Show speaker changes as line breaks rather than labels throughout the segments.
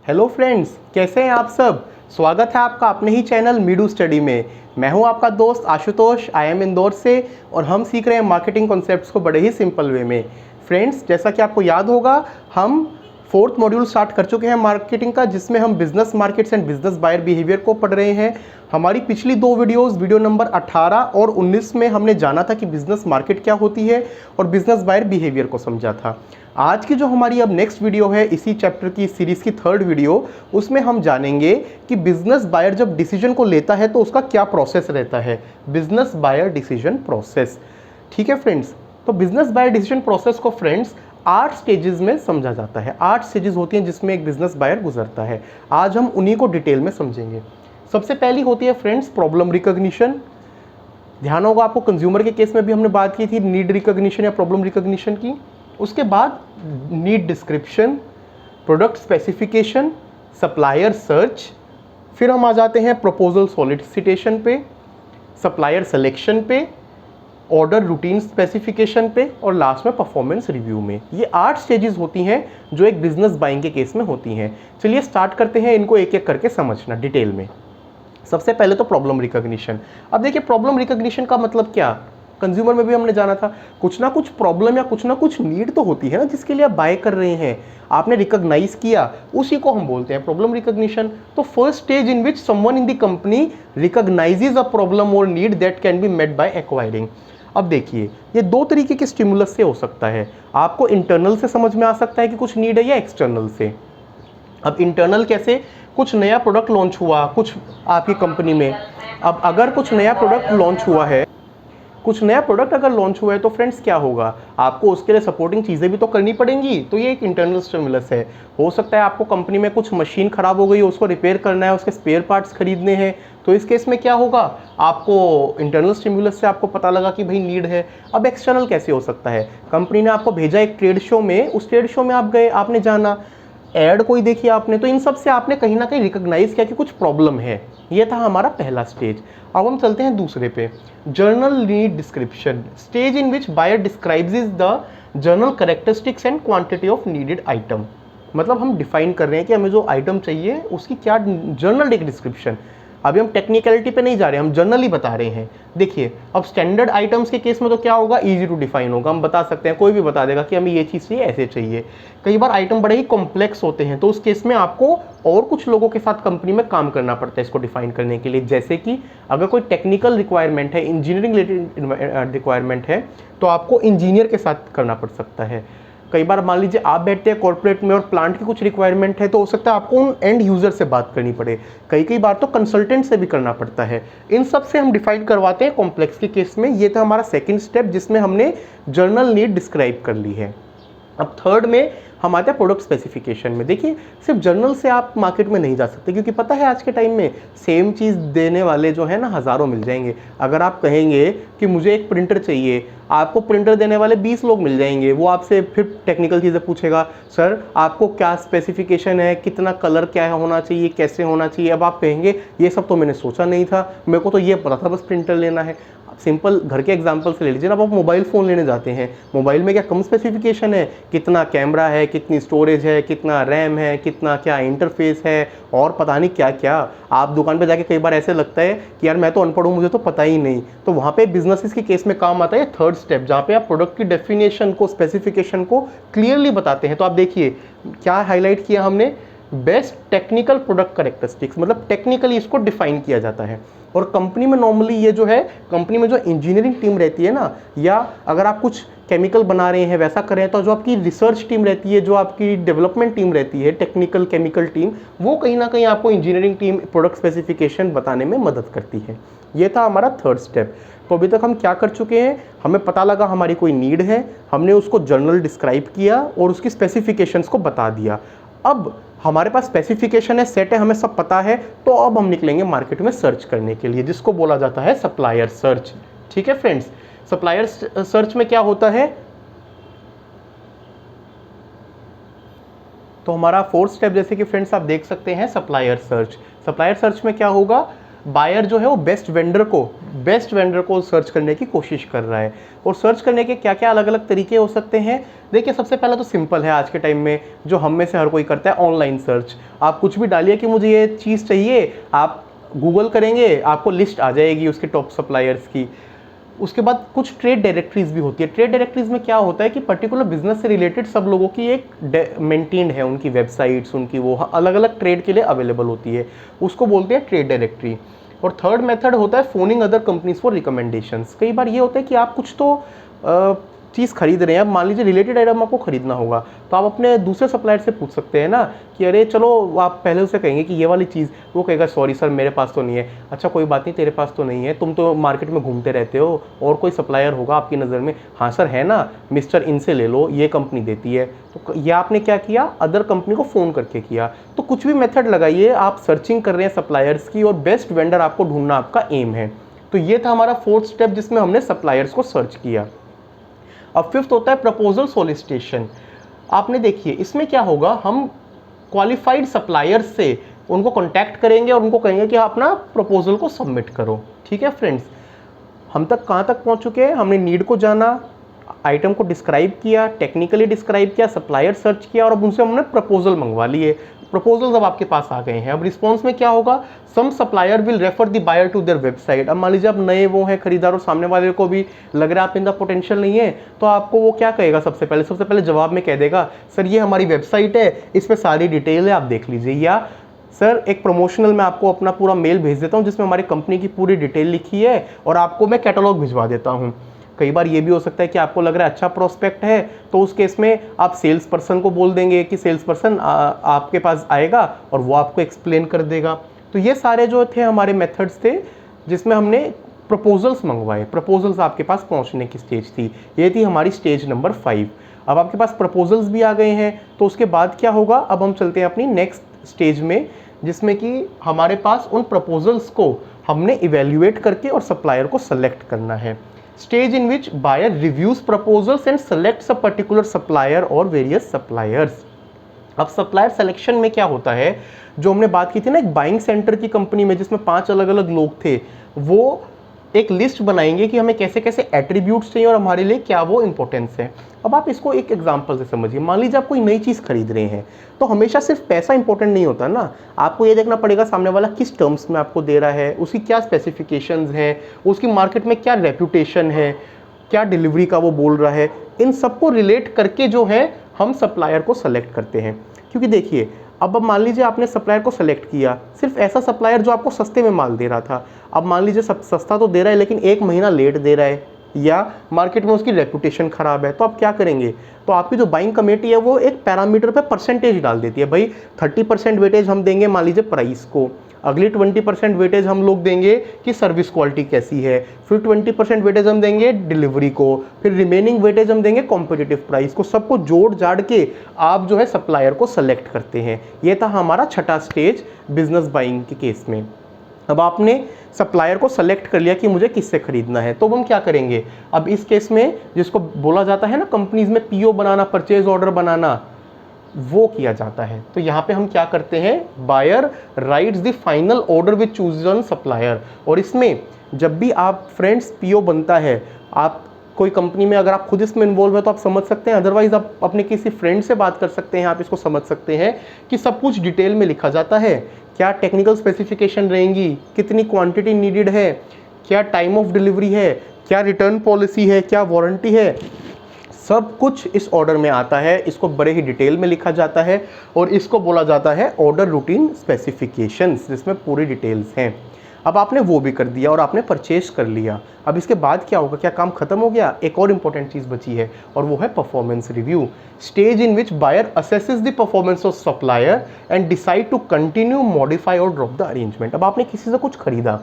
Hello friends, कैसे हैं आप सब। स्वागत है आपका अपने ही चैनल मीडू स्टडी में। मैं हूं आपका दोस्त आशुतोष, आई एम इंदौर से, और हम सीख रहे हैं मार्केटिंग कॉन्सेप्ट्स को बड़े ही सिंपल वे में। फ्रेंड्स, जैसा कि आपको याद होगा, हम फोर्थ मॉड्यूल स्टार्ट कर चुके हैं मार्केटिंग का, जिसमें हम business markets and business buyer behaviour को पढ़ रहे हैं। हमारी पिछली दो वीडियोस, वीडियो नंबर 18 और 19 में हमने जाना था कि बिजनेस मार्केट क्या होती है और बिजनेस बायर बिहेवियर को समझा था। आज की जो हमारी अब नेक्स्ट वीडियो है, इसी चैप्टर की सीरीज की थर्ड वीडियो, उसमें हम जानेंगे कि बिजनेस बायर जब डिसीजन को लेता है तो उसका क्या प्रोसेस रहता है। बिजनेस बायर डिसीजन प्रोसेस, ठीक है फ्रेंड्स। तो बिजनेस बायर डिसीजन प्रोसेस को फ्रेंड्स 8 स्टेजेस में समझा जाता है। 8 स्टेजेस होती हैं जिसमें एक बिजनेस बायर गुजरता है। आज हम उन्हीं को डिटेल में समझेंगे। सबसे पहली होती है फ्रेंड्स प्रॉब्लम रिकॉग्निशन। ध्यान होगा आपको, कंज्यूमर के केस में भी हमने बात की थी नीड रिकॉग्निशन या प्रॉब्लम रिकॉग्निशन की। उसके बाद need description, product specification, supplier search, फिर हम आ जाते हैं प्रपोजल सॉलिसिटेशन पे, सप्लायर सिलेक्शन पे, ऑर्डर रूटीन स्पेसिफिकेशन पे, और लास्ट में परफॉर्मेंस रिव्यू में। ये 8 स्टेजेस होती हैं जो एक बिजनेस बाइंग के केस में होती हैं। चलिए स्टार्ट करते हैं इनको एक एक करके समझना डिटेल में। सबसे पहले तो प्रॉब्लम रिकॉग्निशन। अब देखिए, प्रॉब्लम रिकॉग्निशन का मतलब क्या, कंज्यूमर में भी हमने जाना था, कुछ ना कुछ प्रॉब्लम या कुछ ना कुछ नीड तो होती है ना जिसके लिए आप बाय कर रहे हैं। आपने रिकॉग्नाइज किया, उसी को हम बोलते हैं प्रॉब्लम रिकॉग्निशन। तो first stage in which someone in the company recognizes a problem और need that can be met by acquiring. अब देखिए, ये दो तरीके के स्टिमुलस से हो सकता है। आपको इंटरनल से समझ में आ सकता है कि कुछ नीड है, या एक्सटर्नल से। अब इंटरनल कैसे, कुछ नया प्रोडक्ट लॉन्च हुआ कुछ आपकी कंपनी में। अब अगर कुछ नया प्रोडक्ट लॉन्च हुआ है, कुछ नया प्रोडक्ट अगर लॉन्च हुआ है तो फ्रेंड्स क्या होगा, आपको उसके लिए सपोर्टिंग चीज़ें भी तो करनी पड़ेंगी। तो ये एक इंटरनल स्टिमुलस है। हो सकता है आपको कंपनी में कुछ मशीन खराब हो गई है, उसको रिपेयर करना है, उसके स्पेयर पार्ट्स खरीदने हैं। तो इस केस में क्या होगा, आपको इंटरनल स्टिमुलस से आपको पता लगा कि भाई नीड है। अब एक्सटर्नल कैसे हो सकता है, कंपनी ने आपको भेजा एक ट्रेड शो में, उस ट्रेड शो में आप गए, आपने जाना, ऐड कोई देखी आपने, तो इन सब से आपने कहीं ना कहीं रिकॉग्नाइज किया कि कुछ प्रॉब्लम है। ये था हमारा पहला स्टेज। अब हम चलते हैं दूसरे पे, general need description, stage in which buyer describes is the general characteristics and quantity of needed item. मतलब हम डिफाइन कर रहे हैं कि हमें जो आइटम चाहिए उसकी क्या जर्नल डिस्क्रिप्शन। अभी हम टेक्निकलिटी पे नहीं जा रहे, हम जनरली बता रहे हैं। देखिए, अब स्टैंडर्ड आइटम्स के केस में तो क्या होगा, इजी टू डिफाइन होगा, हम बता सकते हैं, कोई भी बता देगा कि हमें ये चीज़ चाहिए, ऐसे चाहिए। कई बार आइटम बड़े ही कॉम्प्लेक्स होते हैं, तो उस केस में आपको और कुछ लोगों के साथ कंपनी में काम करना पड़ता है इसको डिफाइन करने के लिए। जैसे कि अगर कोई टेक्निकल रिक्वायरमेंट है, इंजीनियरिंग रिलेटेड रिक्वायरमेंट है, तो आपको इंजीनियर के साथ करना पड़ सकता है। कई बार मान लीजिए आप बैठते हैं कॉर्पोरेट में और प्लांट की कुछ रिक्वायरमेंट है, तो हो सकता है आपको उन एंड यूजर से बात करनी पड़े। कई बार तो कंसल्टेंट से भी करना पड़ता है। इन सब से हम डिफाइन करवाते हैं कॉम्प्लेक्स के केस में। ये था हमारा सेकंड स्टेप, जिसमें हमने जर्नल नीड डिस्क्राइब कर ली है। अब थर्ड में हम आते हैं प्रोडक्ट स्पेसिफिकेशन में। देखिए, सिर्फ जर्नल से आप मार्केट में नहीं जा सकते, क्योंकि पता है आज के टाइम में सेम चीज़ देने वाले जो है ना, हज़ारों मिल जाएंगे। अगर आप कहेंगे कि मुझे एक प्रिंटर चाहिए, आपको प्रिंटर देने वाले 20 लोग मिल जाएंगे। वो आपसे फिर टेक्निकल चीज़ें पूछेगा, सर आपको क्या स्पेसिफिकेशन है, कितना कलर क्या होना चाहिए, कैसे होना चाहिए। अब आप कहेंगे ये सब तो मैंने सोचा नहीं था, मेरे को तो ये पता था बस प्रिंटर लेना है। सिंपल घर के एग्जांपल से ले लीजिए ना, अब आप मोबाइल फ़ोन लेने जाते हैं, मोबाइल में क्या कम स्पेसिफिकेशन है, कितना कैमरा है, कितनी स्टोरेज है, कितना रैम है, कितना क्या इंटरफेस है, और पता नहीं क्या क्या। आप दुकान पे जाके कई बार ऐसे लगता है कि यार मैं तो अनपढ़ हूँ, मुझे तो पता ही नहीं। तो वहाँ पे बिजनेसेस के केस में काम आता है थर्ड स्टेप, जहाँ पे आप प्रोडक्ट की डेफिनेशन को, स्पेसिफिकेशन को क्लियरली बताते हैं। तो आप देखिए क्या हाईलाइट किया हमने, बेस्ट टेक्निकल प्रोडक्ट कैरेक्टरिस्टिक्स, मतलब टेक्निकली इसको डिफाइन किया जाता है। और कंपनी में नॉर्मली ये जो है, कंपनी में जो इंजीनियरिंग टीम रहती है ना, या अगर आप कुछ केमिकल बना रहे हैं वैसा कर रहे हैं, तो जो आपकी रिसर्च टीम रहती है, जो आपकी डेवलपमेंट टीम रहती है, टेक्निकल केमिकल टीम, वो कहीं ना कहीं आपको इंजीनियरिंग टीम प्रोडक्ट स्पेसिफिकेशन बताने में मदद करती है। ये था हमारा थर्ड स्टेप। तो अभी तक हम क्या कर चुके हैं, हमें पता लगा हमारी कोई नीड है, हमने उसको जर्नल डिस्क्राइब किया और उसकी स्पेसिफिकेशंस को बता दिया। अब हमारे पास स्पेसिफिकेशन है, सेट है, हमें सब पता है, तो अब हम निकलेंगे मार्केट में सर्च करने के लिए, जिसको बोला जाता है सप्लायर सर्च। ठीक है फ्रेंड्स, सप्लायर सर्च में क्या होता है, तो हमारा फोर्थ स्टेप जैसे कि फ्रेंड्स आप देख सकते हैं, सप्लायर सर्च। सप्लायर सर्च में क्या होगा, बायर जो है वो बेस्ट वेंडर को सर्च करने की कोशिश कर रहा है। और सर्च करने के क्या क्या अलग अलग तरीके हो सकते हैं। देखिए, सबसे पहला तो सिंपल है आज के टाइम में, जो हम में से हर कोई करता है, ऑनलाइन सर्च। आप कुछ भी डालिए कि मुझे ये चीज़ चाहिए, आप गूगल करेंगे, आपको लिस्ट आ जाएगी उसके टॉप सप्लायर्स की। उसके बाद कुछ ट्रेड डायरेक्टरीज भी होती है। ट्रेड डायरेक्टरीज में क्या होता है कि पर्टिकुलर बिजनेस से रिलेटेड सब लोगों की एक मेंटेन्ड है, उनकी वेबसाइट्स, उनकी वो अलग अलग ट्रेड के लिए अवेलेबल होती है, उसको बोलते हैं ट्रेड डायरेक्टरी। और थर्ड मेथड होता है phoning other companies for recommendations. कई बार ये होता है कि आप कुछ तो चीज़ खरीद रहे हैं, अब मान लीजिए रिलेटेड आइटम आपको खरीदना होगा, तो आप अपने दूसरे सप्लायर से पूछ सकते हैं ना कि अरे चलो, आप पहले उसे कहेंगे कि ये वाली चीज़, वो कहेगा सॉरी सर मेरे पास तो नहीं है। अच्छा कोई बात नहीं, तेरे पास तो नहीं है, तुम तो मार्केट में घूमते रहते हो, और कोई सप्लायर होगा आपकी नज़र में, हाँ सर है ना मिस्टर, इनसे ले लो, ये कंपनी देती है। तो ये आपने क्या किया, अदर कंपनी को फ़ोन करके किया। तो कुछ भी मेथड लगाइए, आप सर्चिंग कर रहे हैं सप्लायर्स की, और बेस्ट वेंडर आपको ढूंढना आपका एम है। तो ये था हमारा फोर्थ स्टेप जिसमें हमने सप्लायर्स को सर्च किया। अब फिफ्थ होता है प्रपोजल सोलिसिटेशन। आपने देखिए इसमें क्या होगा, हम क्वालिफाइड सप्लायर्स से उनको कांटेक्ट करेंगे और उनको कहेंगे कि आप अपना प्रपोजल को सबमिट करो। ठीक है फ्रेंड्स, हम तक कहाँ तक पहुँच चुके हैं, हमने नीड को जाना, आइटम को डिस्क्राइब किया, टेक्निकली डिस्क्राइब किया, सप्लायर सर्च किया, और अब उनसे हमने प्रपोजल मंगवा लिए। प्रपोजल्स अब आपके पास आ गए हैं। अब रिस्पॉन्स में क्या होगा, some supplier will refer the buyer to their website. अब मान लीजिए आप नए वो हैं खरीदार, और सामने वाले को भी लग रहा है आप इन द पोटेंशियल नहीं है, तो आपको वो क्या कहेगा, सबसे पहले जवाब में कह देगा सर ये हमारी वेबसाइट है, इसमें सारी डिटेल है, आप देख लीजिए। या सर एक प्रमोशनल मैं आपको अपना पूरा मेल भेज देता हूँ जिसमें हमारी कंपनी की पूरी डिटेल लिखी है, और आपको मैं कैटलॉग भिजवा देता हूँ। कई बार ये भी हो सकता है कि आपको लग रहा है अच्छा प्रोस्पेक्ट है, तो उस केस में आप सेल्स पर्सन को बोल देंगे कि सेल्स पर्सन आपके पास आएगा और वो आपको एक्सप्लेन कर देगा। तो ये सारे जो थे हमारे मेथड्स थे जिसमें हमने प्रपोजल्स मंगवाए। प्रपोजल्स आपके पास पहुंचने की स्टेज थी, ये थी हमारी स्टेज नंबर 5। अब आपके पास प्रपोजल्स भी आ गए हैं, तो उसके बाद क्या होगा, अब हम चलते हैं अपनी नेक्स्ट स्टेज में, जिसमें कि हमारे पास उन प्रपोजल्स को हमने इवेल्युएट करके और सप्लायर को सेलेक्ट करना है। Stage in which buyer reviews proposals and selects a particular supplier or various suppliers। अब सप्लायर सिलेक्शन में क्या होता है, जो हमने बात की थी ना एक बाइंग सेंटर की कंपनी में जिसमें 5 अलग अलग लोग थे, वो एक लिस्ट बनाएंगे कि हमें कैसे कैसे एट्रीब्यूट्स चाहिए और हमारे लिए क्या वो इंपॉर्टेंस है। अब आप इसको एक एग्जांपल से समझिए। मान लीजिए आप कोई नई चीज़ खरीद रहे हैं, तो हमेशा सिर्फ पैसा इंपॉर्टेंट नहीं होता ना, आपको ये देखना पड़ेगा सामने वाला किस टर्म्स में आपको दे रहा है, उसकी क्या स्पेसिफिकेशंस हैं, उसकी मार्केट में क्या रेपुटेशन है, क्या डिलीवरी का वो बोल रहा है। इन सबको रिलेट करके जो है हम सप्लायर को सेलेक्ट करते हैं। क्योंकि देखिए अब मान लीजिए आपने सप्लायर को सेलेक्ट किया, सिर्फ ऐसा सप्लायर जो आपको सस्ते में माल दे रहा था। अब मान लीजिए सस्ता तो दे रहा है लेकिन 1 महीना लेट दे रहा है, या मार्केट में उसकी रेपुटेशन खराब है, तो आप क्या करेंगे, तो आपकी जो बाइंग कमेटी है वो एक पैरामीटर पे परसेंटेज डाल देती है। भाई 30% वेटेज हम देंगे मान लीजिए प्राइस को, अगली 20% वेटेज हम लोग देंगे कि सर्विस क्वालिटी कैसी है, फिर 20% वेटेज हम देंगे डिलीवरी को, फिर रिमेनिंग वेटेज हम देंगे कॉम्पिटिटिव प्राइस को। सबको जोड़ जाड़ के आप जो है सप्लायर को सेलेक्ट करते हैं। ये था हमारा छठा स्टेज बिजनेस बाइंग के केस में। अब आपने सप्लायर को सेलेक्ट कर लिया कि मुझे किससे खरीदना है, तो हम क्या करेंगे, अब इस केस में जिसको बोला जाता है ना कंपनीज में पीओ बनाना, परचेज ऑर्डर बनाना, वो किया जाता है। तो यहाँ पे हम क्या करते हैं, buyer writes the final order with chosen supplier. और इसमें जब भी आप फ्रेंड्स पीओ बनता है, आप कोई कंपनी में अगर आप खुद इसमें इन्वॉल्व है तो आप समझ सकते हैं, अदरवाइज आप अपने किसी फ्रेंड से बात कर सकते हैं, आप इसको समझ सकते हैं कि सब कुछ डिटेल में लिखा जाता है। क्या टेक्निकल स्पेसिफिकेशन रहेंगी, कितनी क्वांटिटी नीडेड है, क्या टाइम ऑफ डिलीवरी है, क्या रिटर्न पॉलिसी है, क्या वारंटी है, सब कुछ इस ऑर्डर में आता है। इसको बड़े ही डिटेल में लिखा जाता है और इसको बोला जाता है ऑर्डर रूटीन स्पेसिफिकेशंस, जिसमें पूरी डिटेल्स हैं। अब आपने वो भी कर दिया और आपने परचेज कर लिया। अब इसके बाद क्या होगा, क्या काम खत्म हो गया, एक और इंपॉर्टेंट चीज़ बची है और वो है performance review. Stage in which buyer assesses the performance of supplier and decide to continue, modify और ड्रॉप द अरेंजमेंट। अब आपने किसी से कुछ खरीदा,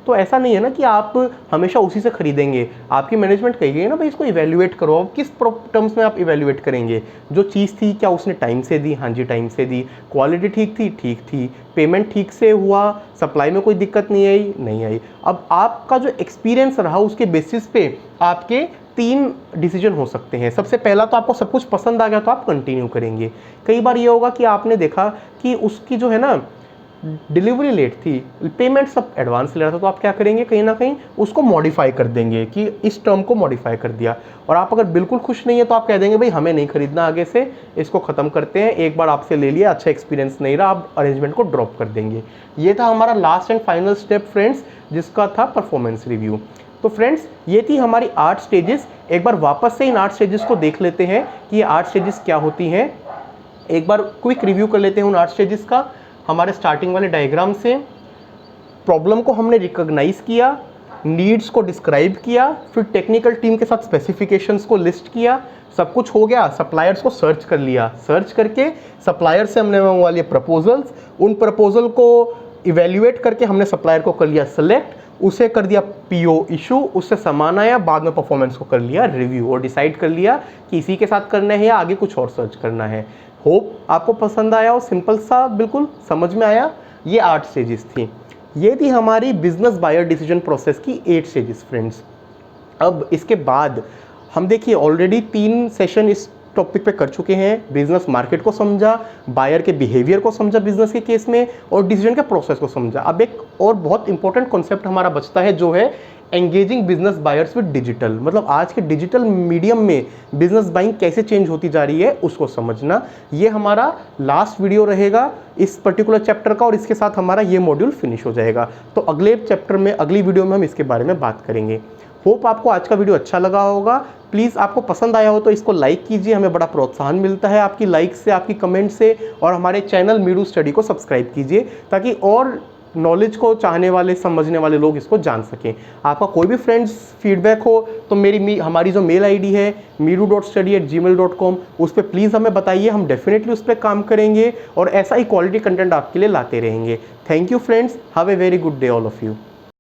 तो ऐसा नहीं है ना कि आप हमेशा उसी से खरीदेंगे। आपकी मैनेजमेंट कहेगी ना भाई इसको इवैल्यूएट करो। अब किस टर्म्स में आप इवैल्यूएट करेंगे, जो चीज़ थी क्या उसने टाइम से दी, हाँ जी टाइम से दी, क्वालिटी ठीक थी, पेमेंट ठीक से हुआ, सप्लाई में कोई दिक्कत नहीं आई। अब आपका जो एक्सपीरियंस रहा उसके बेसिस पे आपके 3 डिसीजन हो सकते हैं। सबसे पहला तो आपको सब कुछ पसंद आ गया तो आप कंटिन्यू करेंगे। कई बार ये होगा कि आपने देखा कि उसकी जो है ना डिलीवरी लेट थी, पेमेंट सब एडवांस ले रहा था, तो आप क्या करेंगे, कहीं ना कहीं उसको मॉडिफाई कर देंगे कि इस टर्म को मॉडिफाई कर दिया। और आप अगर बिल्कुल खुश नहीं है तो आप कह देंगे भाई हमें नहीं खरीदना आगे से, इसको ख़त्म करते हैं, एक बार आपसे ले लिया, अच्छा एक्सपीरियंस नहीं रहा, आप अरेंजमेंट को ड्रॉप कर देंगे। ये था हमारा last and final step friends, जिसका था परफॉर्मेंस रिव्यू। तो फ्रेंड्स ये थी हमारी 8 स्टेजेस। एक बार वापस से इन 8 स्टेजेस को देख लेते हैं कि ये 8 स्टेजेस क्या होती हैं। एक बार क्विक रिव्यू कर लेते हैं उन 8 स्टेजेस का। हमारे स्टार्टिंग वाले डायग्राम से प्रॉब्लम को हमने रिकॉग्नाइज किया, नीड्स को डिस्क्राइब किया, फिर टेक्निकल टीम के साथ स्पेसिफिकेशंस को लिस्ट किया, सब कुछ हो गया। सप्लायर्स को सर्च कर लिया, सर्च करके सप्लायर से हमने मंगवा लिए प्रपोजल्स, उन प्रपोजल को इवेल्युएट करके हमने सप्लायर को कर लिया सेलेक्ट, उसे कर दिया पीओ इशू, उससे सामान आया, बाद में परफॉर्मेंस को कर लिया रिव्यू और डिसाइड कर लिया कि इसी के साथ करना है या आगे कुछ और सर्च करना है। होप आपको पसंद आया और सिंपल सा बिल्कुल समझ में आया। ये 8 स्टेजेस थी। ये थी हमारी बिजनेस बायर डिसीजन प्रोसेस की 8 स्टेजेस फ्रेंड्स। अब इसके बाद हम देखिए ऑलरेडी 3 सेशन इस टॉपिक पे कर चुके हैं। बिजनेस मार्केट को समझा, बायर के बिहेवियर को समझा बिजनेस के केस में, और डिसीजन के प्रोसेस को समझा। अब एक और बहुत इंपॉर्टेंट कॉन्सेप्ट हमारा बचता है, जो है engaging business buyers with digital. मतलब आज के डिजिटल मीडियम में बिजनेस बाइंग कैसे चेंज होती जा रही है उसको समझना। ये हमारा लास्ट वीडियो रहेगा इस पर्टिकुलर चैप्टर का, और इसके साथ हमारा ये मॉड्यूल फिनिश हो जाएगा। तो अगले चैप्टर में, अगली वीडियो में हम इसके बारे में बात करेंगे। होप आपको आज का वीडियो अच्छा लगा होगा। प्लीज़ आपको पसंद आया हो तो इसको लाइक कीजिए, हमें बड़ा प्रोत्साहन मिलता है आपकी लाइक से, आपकी कमेंट से। और हमारे चैनल मीडू स्टडी को सब्सक्राइब कीजिए ताकि और नॉलेज को चाहने वाले, समझने वाले लोग इसको जान सकें। आपका कोई भी फ्रेंड्स फीडबैक हो तो हमारी जो मेल आईडी है meedu.study@gmail.com, उस पर प्लीज़ हमें बताइए, हम डेफिनेटली उस पर काम करेंगे और ऐसा ही क्वालिटी कंटेंट आपके लिए लाते रहेंगे। Thank you friends, have a very good day all of you.